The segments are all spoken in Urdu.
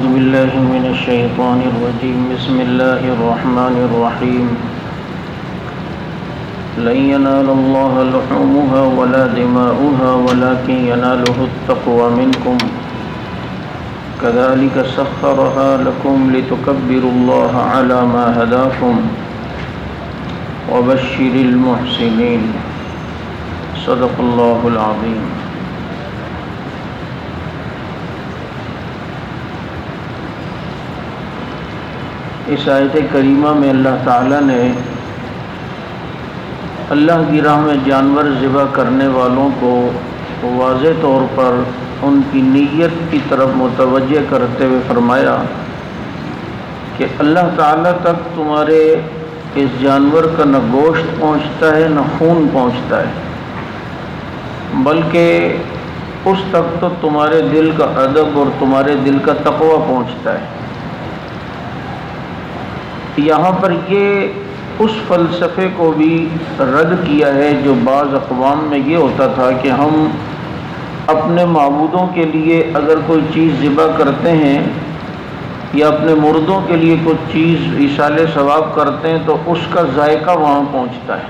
أعوذ بالله من الشيطان الرجيم بسم الله الرحمن الرحيم لن ينال الله لحومها ولا دماؤها ولكن يناله التقوى منكم كذلك سخرها لكم لتكبروا الله على ما هداكم وبشر المحسنين صدق الله العظيم. اس آیت کریمہ میں اللہ تعالیٰ نے اللہ کی راہ میں جانور ذبح کرنے والوں کو واضح طور پر ان کی نیت کی طرف متوجہ کرتے ہوئے فرمایا کہ اللہ تعالیٰ تک تمہارے اس جانور کا نہ گوشت پہنچتا ہے نہ خون پہنچتا ہے، بلکہ اس تک تو تمہارے دل کا ادب اور تمہارے دل کا تقوی پہنچتا ہے۔ یہاں پر یہ اس فلسفے کو بھی رد کیا ہے جو بعض اقوام میں یہ ہوتا تھا کہ ہم اپنے معبودوں کے لیے اگر کوئی چیز ذبح کرتے ہیں یا اپنے مردوں کے لیے کچھ چیز ایصال ثواب کرتے ہیں تو اس کا ذائقہ وہاں پہنچتا ہے۔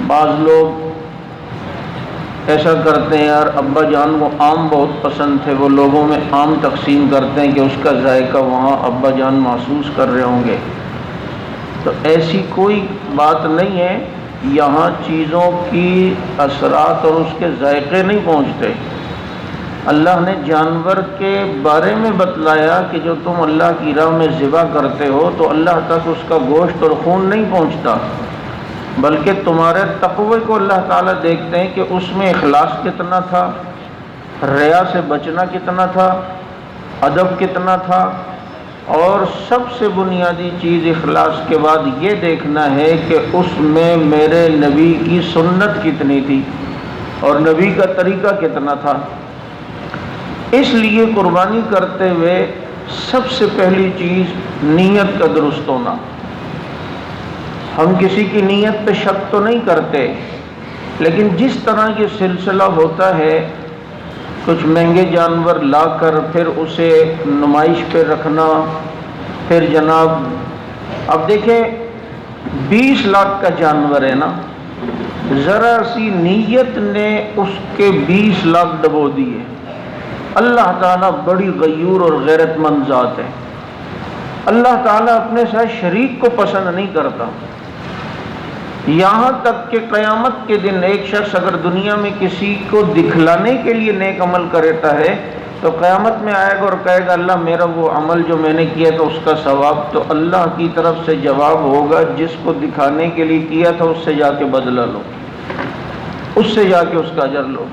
بعض لوگ ایسا کرتے ہیں، یار ابا جان کو آم بہت پسند تھے، وہ لوگوں میں آم تقسیم کرتے ہیں کہ اس کا ذائقہ وہاں ابا جان محسوس کر رہے ہوں گے۔ تو ایسی کوئی بات نہیں ہے، یہاں چیزوں کی اثرات اور اس کے ذائقے نہیں پہنچتے۔ اللہ نے جانور کے بارے میں بتلایا کہ جو تم اللہ کی راہ میں ذبح کرتے ہو تو اللہ تک اس کا گوشت اور خون نہیں پہنچتا، بلکہ تمہارے تقوی کو اللہ تعالیٰ دیکھتے ہیں کہ اس میں اخلاص کتنا تھا، ریا سے بچنا کتنا تھا، ادب کتنا تھا، اور سب سے بنیادی چیز اخلاص کے بعد یہ دیکھنا ہے کہ اس میں میرے نبی کی سنت کتنی تھی اور نبی کا طریقہ کتنا تھا۔ اس لیے قربانی کرتے ہوئے سب سے پہلی چیز نیت کا درست ہونا۔ ہم کسی کی نیت پہ شک تو نہیں کرتے، لیکن جس طرح یہ سلسلہ ہوتا ہے کچھ مہنگے جانور لا کر پھر اسے نمائش پہ رکھنا، پھر جناب اب دیکھیں 20 لاکھ کا جانور ہے نا، ذرا سی نیت نے اس کے 20 لاکھ ڈبو دیے۔ اللہ تعالیٰ بڑی غیور اور غیرت مند ذات ہے۔ اللہ تعالیٰ اپنے ساتھ شریک کو پسند نہیں کرتا، یہاں تک کہ قیامت کے دن ایک شخص اگر دنیا میں کسی کو دکھلانے کے لیے نیک عمل کرتا ہے تو قیامت میں آئے گا اور کہے گا اللہ میرا وہ عمل جو میں نے کیا تھا اس کا ثواب، تو اللہ کی طرف سے جواب ہوگا جس کو دکھانے کے لیے کیا تھا اس سے جا کے بدلہ لو، اس سے جا کے اس کا اجر لو۔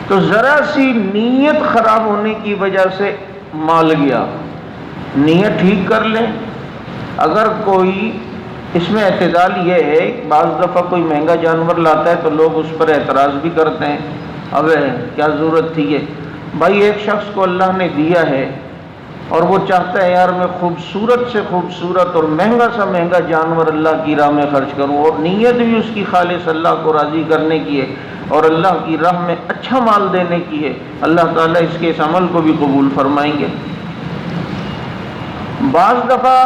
تو ذرا سی نیت خراب ہونے کی وجہ سے مال گیا، نیت ٹھیک کر لیں۔ اگر کوئی اس میں اعتدال یہ ہے، بعض دفعہ کوئی مہنگا جانور لاتا ہے تو لوگ اس پر اعتراض بھی کرتے ہیں، اب کیا ضرورت تھی یہ؟ بھائی ایک شخص کو اللہ نے دیا ہے اور وہ چاہتا ہے یار میں خوبصورت سے خوبصورت اور مہنگا سا مہنگا جانور اللہ کی راہ میں خرچ کروں، اور نیت بھی اس کی خالص اللہ کو راضی کرنے کی ہے اور اللہ کی راہ میں اچھا مال دینے کی ہے، اللہ تعالیٰ اس کے اس عمل کو بھی قبول فرمائیں گے۔ بعض دفعہ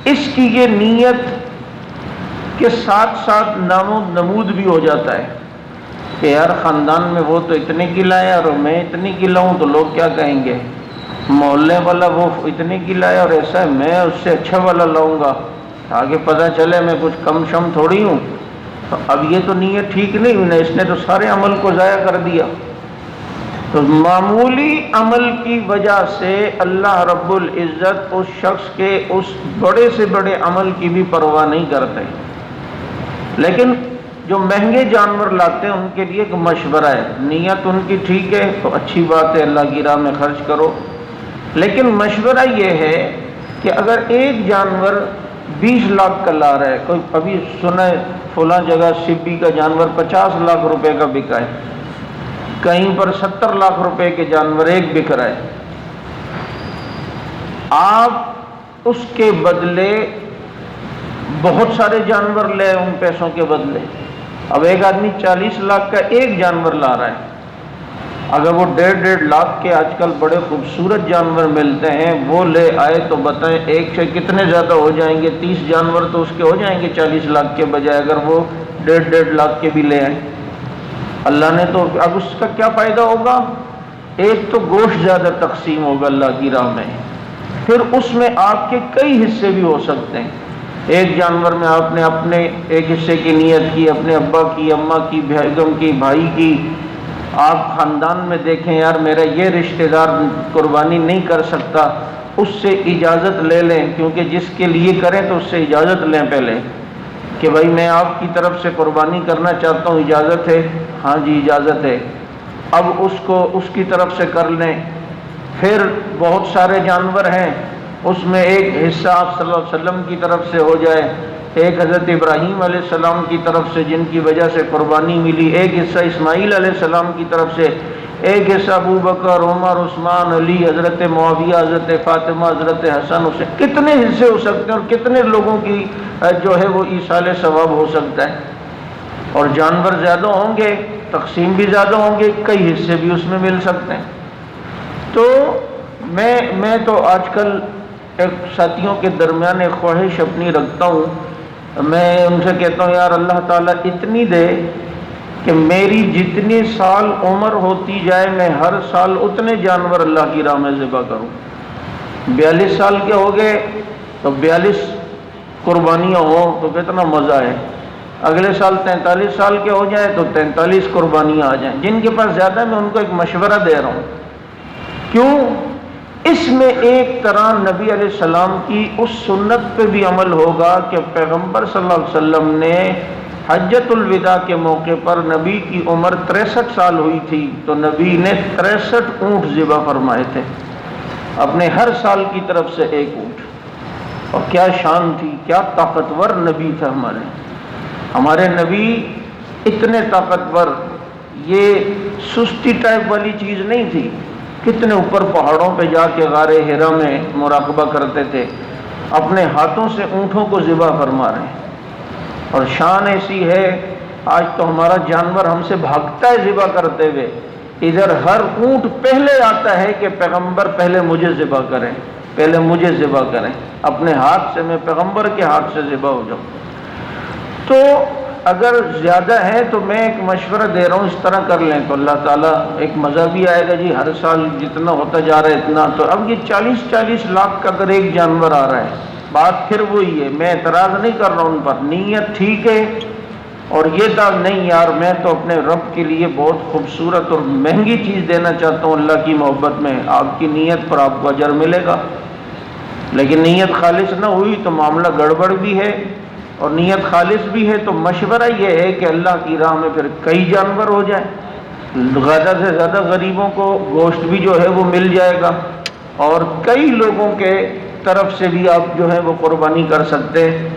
اس کی یہ نیت کے ساتھ ساتھ نام و نمود بھی ہو جاتا ہے کہ یار خاندان میں وہ تو اتنے کی لایا اور میں اتنی کی لاؤں تو لوگ کیا کہیں گے، محلے والا وہ اتنے کی لایا اور ایسا ہے میں اس سے اچھا والا لاؤں گا، آگے پتہ چلے میں کچھ کم شم تھوڑی ہوں۔ تو اب یہ تو نیت ٹھیک نہیں ہوئی نا، اس نے تو سارے عمل کو ضائع کر دیا۔ تو معمولی عمل کی وجہ سے اللہ رب العزت اس شخص کے اس بڑے سے بڑے عمل کی بھی پرواہ نہیں کرتے۔ لیکن جو مہنگے جانور لاتے ہیں ان کے لیے ایک مشورہ ہے، نیت ان کی ٹھیک ہے تو اچھی بات ہے، اللہ کی راہ میں خرچ کرو، لیکن مشورہ یہ ہے کہ اگر ایک جانور 20 لاکھ کا لا رہا ہے، کوئی ابھی سنا ہے فلاں جگہ سبی کا جانور 50 لاکھ روپے کا بکا ہے، کہیں پر 70 لاکھ روپے کے جانور ایک بک رہا ہے، آپ اس کے بدلے بہت سارے جانور لے ان پیسوں کے بدلے۔ اب ایک آدمی 40 لاکھ کا ایک جانور لا رہا ہے اگر وہ 1.5 لاکھ کے آج کل بڑے خوبصورت جانور ملتے ہیں وہ لے آئے تو بتائیں ایک سے کتنے زیادہ ہو جائیں گے؟ 30 جانور تو اس کے ہو جائیں گے 40 لاکھ کے بجائے، اگر وہ 1.5 لاکھ کے بھی لے آئیں۔ اللہ نے تو اب اس کا کیا فائدہ ہوگا؟ ایک تو گوشت زیادہ تقسیم ہوگا اللہ کی راہ میں، پھر اس میں آپ کے کئی حصے بھی ہو سکتے ہیں۔ ایک جانور میں آپ نے اپنے ایک حصے کی نیت کی، اپنے ابا کی، اماں کی، بیگم کی، بھائی کی۔ آپ خاندان میں دیکھیں یار میرا یہ رشتہ دار قربانی نہیں کر سکتا، اس سے اجازت لے لیں، کیونکہ جس کے لیے کریں تو اس سے اجازت لیں پہلے کہ بھائی میں آپ کی طرف سے قربانی کرنا چاہتا ہوں، اجازت ہے؟ ہاں جی اجازت ہے۔ اب اس کو اس کی طرف سے کر لیں۔ پھر بہت سارے جانور ہیں، اس میں ایک حصہ آپ صلی اللہ علیہ وسلم کی طرف سے ہو جائے، ایک حضرت ابراہیم علیہ السلام کی طرف سے جن کی وجہ سے قربانی ملی، ایک حصہ اسماعیل علیہ السلام کی طرف سے، ایک حصہ ابو بکر، عمر، عثمان، علی، حضرت معاویہ، حضرت فاطمہ، حضرت حسن، اسے کتنے حصے ہو سکتے ہیں اور کتنے لوگوں کی جو ہے وہ ایصال ثواب ہو سکتا ہے۔ اور جانور زیادہ ہوں گے تقسیم بھی زیادہ ہوں گے، کئی حصے بھی اس میں مل سکتے ہیں۔ تو میں تو آج کل ایک ساتھیوں کے درمیان ایک خواہش اپنی رکھتا ہوں، میں ان سے کہتا ہوں یار اللہ تعالیٰ اتنی دے کہ میری جتنی سال عمر ہوتی جائے میں ہر سال اتنے جانور اللہ کی راہ میں ذبح کروں۔ 42 سال کے ہو گئے تو 42 قربانیاں ہوں تو کتنا مزہ ہے۔ اگلے سال 43 سال کے ہو جائیں تو 43 قربانیاں آ جائیں۔ جن کے پاس زیادہ میں ان کو ایک مشورہ دے رہا ہوں، کیوں؟ اس میں ایک طرح نبی علیہ السلام کی اس سنت پہ بھی عمل ہوگا کہ پیغمبر صلی اللہ علیہ وسلم نے حجۃ الوداع کے موقع پر نبی کی عمر 63 سال ہوئی تھی تو نبی نے 63 اونٹ ذبح فرمائے تھے، اپنے ہر سال کی طرف سے ایک اونٹ۔ اور کیا شان تھی، کیا طاقتور نبی تھا ہمارے نبی، اتنے طاقتور، یہ سستی ٹائپ والی چیز نہیں تھی۔ کتنے اوپر پہاڑوں پہ جا کے غار حرا میں مراقبہ کرتے تھے، اپنے ہاتھوں سے اونٹوں کو ذبح فرما رہے ہیں۔ اور شان ایسی ہے آج تو ہمارا جانور ہم سے بھاگتا ہے ذبح کرتے ہوئے، ادھر ہر اونٹ پہلے آتا ہے کہ پیغمبر پہلے مجھے ذبح کریں، پہلے مجھے ذبح کریں، اپنے ہاتھ سے، میں پیغمبر کے ہاتھ سے ذبح ہو جاؤں۔ تو اگر زیادہ ہے تو میں ایک مشورہ دے رہا ہوں اس طرح کر لیں تو اللہ تعالیٰ ایک مزہ بھی آئے گا جی، ہر سال جتنا ہوتا جا رہا ہے اتنا۔ تو اب یہ 40 لاکھ کا اگر ایک جانور آ رہا ہے، بات پھر وہی ہے، میں اعتراض نہیں کر رہا ہوں ان پر، نیت ٹھیک ہے، اور یہ تھا نہیں یار میں تو اپنے رب کے لیے بہت خوبصورت اور مہنگی چیز دینا چاہتا ہوں اللہ کی محبت میں، آپ کی نیت پر آپ کو اجر ملے گا۔ لیکن نیت خالص نہ ہوئی تو معاملہ گڑبڑ بھی ہے، اور نیت خالص بھی ہے تو مشورہ یہ ہے کہ اللہ کی راہ میں پھر کئی جانور ہو جائیں، زیادہ سے زیادہ غریبوں کو گوشت بھی جو ہے وہ مل جائے گا، اور کئی لوگوں کے طرف سے بھی آپ جو ہے وہ قربانی کر سکتے ہیں۔